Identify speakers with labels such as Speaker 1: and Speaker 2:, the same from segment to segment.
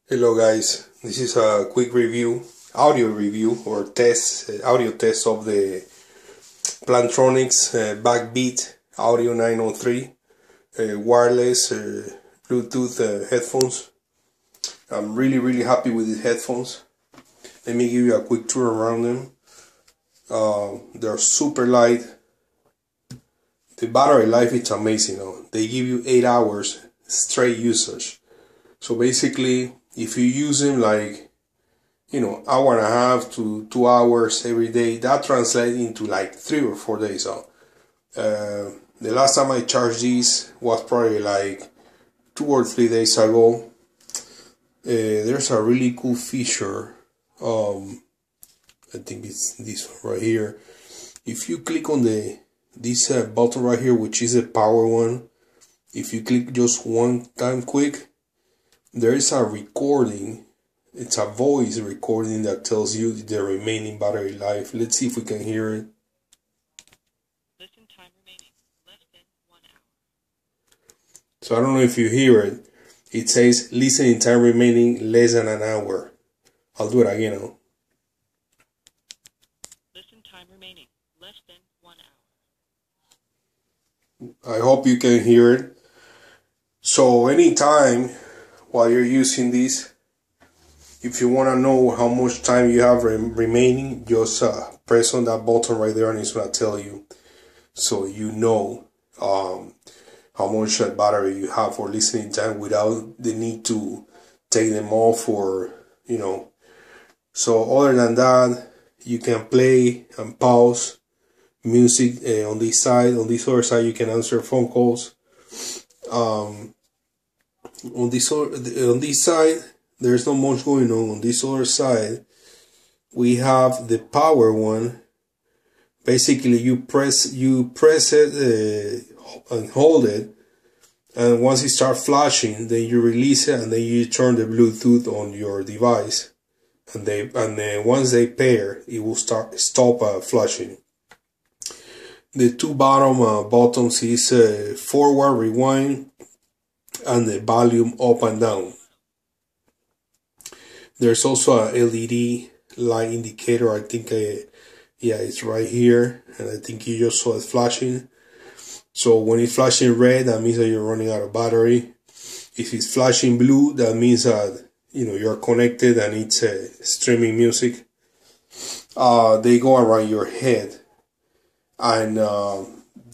Speaker 1: Hello guys, this is a quick review, audio review or test, audio test of the Plantronics Backbeat Audio 903 wireless Bluetooth headphones. I'm really happy with these headphones. Let me give you a quick tour around them. They're super light. The battery life is amazing. They give you 8 hours straight usage. So basically, if you use them like, hour and a half to 2 hours every day, that translates into like 3 or 4 days. The last time I charged these was probably like 2 or 3 days ago. There's a really cool feature. I think it's this one right here. If you click on this button right here, which is a power one, if you click just one time quick, there is a recording. It's a voice recording that tells you the remaining battery life. Let's see if we can hear it.
Speaker 2: Listen time remaining less than 1 hour.
Speaker 1: So I don't know if you hear it. It says listening time remaining less than an hour. I'll do it again now.
Speaker 2: Listen time remaining less than 1 hour.
Speaker 1: I hope you can hear it. So anytime while you're using this, if you want to know how much time you have remaining, just press on that button right there and it's going to tell you, so you know how much battery you have for listening time without the need to take them off or So other than that, you can play and pause music on this side. On this other side, you can answer phone calls. On this side, there's not much going on. On this other side, we have the power one. Basically, you press it and hold it, and once it starts flashing, then you release it, and then you turn the Bluetooth on your device, and then once they pair, it will stop flashing. The two bottom buttons is forward rewind and the volume up and down. There's also a LED light indicator. I think yeah, it's right here, and I think you just saw it flashing. So when it's flashing red, that means that you're running out of battery. If it's flashing blue, that means that you're connected and it's streaming music. They go around your head, and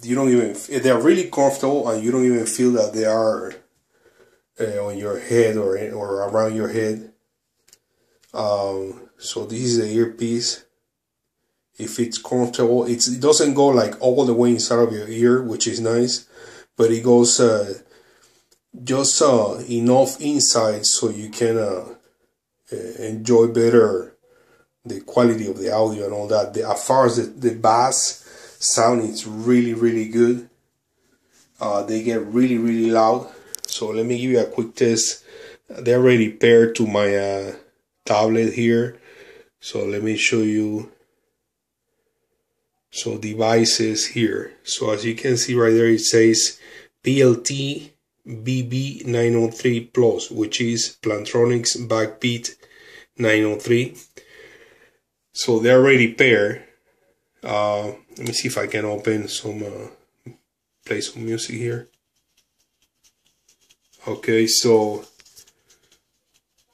Speaker 1: you don't even, they're really comfortable, and you don't even feel that they are on your head or around your head. So this is the earpiece. If it's comfortable, it doesn't go like all the way inside of your ear, which is nice, but it goes just enough inside so you can enjoy better the quality of the audio and all that. As far as the bass sound, it's really good. They get really loud. So let me give you a quick test. They're already paired to my tablet here. So let me show you. So devices here. So as you can see right there, it says PLT BB 903 Plus, which is Plantronics Backbeat 903. So they're already paired. Let me see if I can open some, play some music here. Okay, so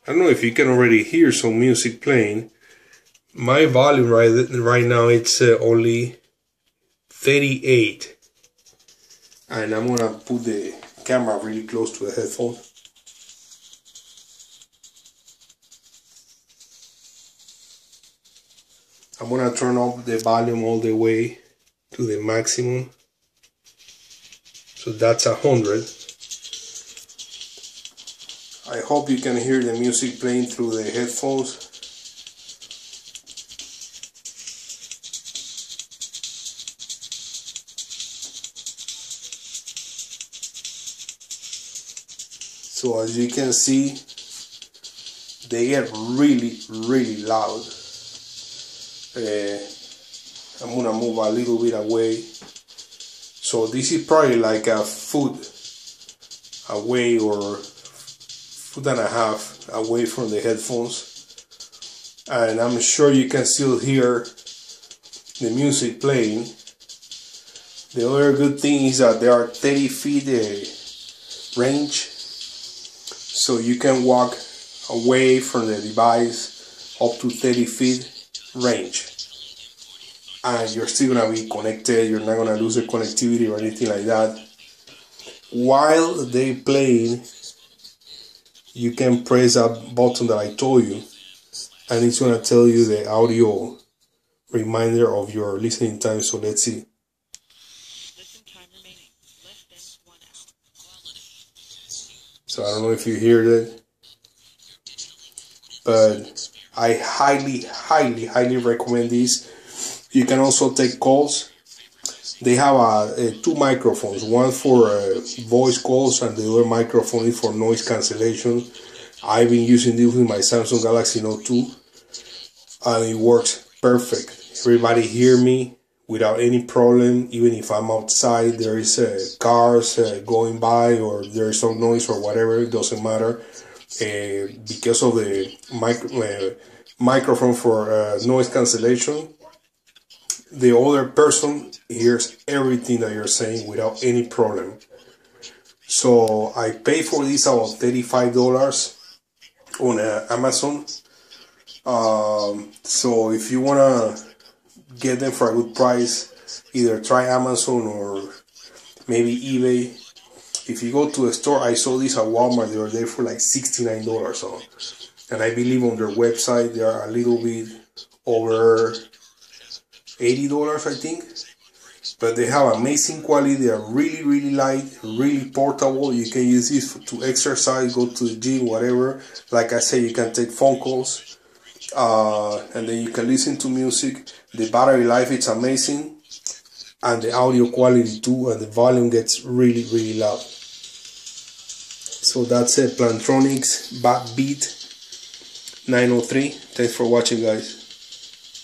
Speaker 1: I don't know if you can already hear some music playing. My volume right now, it's only 38, and I'm gonna put the camera really close to the headphone. I'm gonna turn up the volume all the way to the maximum, so that's 100. I hope you can hear the music playing through the headphones. So as you can see, they get really loud. I'm gonna move a little bit away. So this is probably like a foot away or 1.5 away from the headphones, and I'm sure you can still hear the music playing. The other good thing is that there are 30 feet range, so you can walk away from the device up to 30 feet range, and you're still gonna be connected. You're not gonna lose the connectivity or anything like that. While they playing, you can press that button that I told you, and it's gonna tell you the audio reminder of your listening time. So let's see.
Speaker 2: Listen time remaining less than 1 hour.
Speaker 1: So I don't know if you hear that, but I highly recommend this. You can also take calls. They have two microphones, one for voice calls and the other microphone is for noise cancellation. I've been using this with my Samsung Galaxy Note 2 and it works perfect. Everybody hear me without any problem. Even if I'm outside, there is cars going by or there is some noise or whatever, it doesn't matter. Because of the microphone for noise cancellation, the other person hears everything that you're saying without any problem. So I paid for this about $35 on Amazon. So if you wanna get them for a good price, either try Amazon or maybe eBay. If you go to a store, I saw this at Walmart the other day for like $69. So, and I believe on their website they are a little bit over $80, I think. But they have amazing quality. They are really light, really portable. You can use this to exercise, go to the gym, whatever. Like I said, you can take phone calls, and then you can listen to music. The battery life is amazing, and the audio quality too, and the volume gets really loud. So that's it, Plantronics Backbeat 903. Thanks for watching, guys.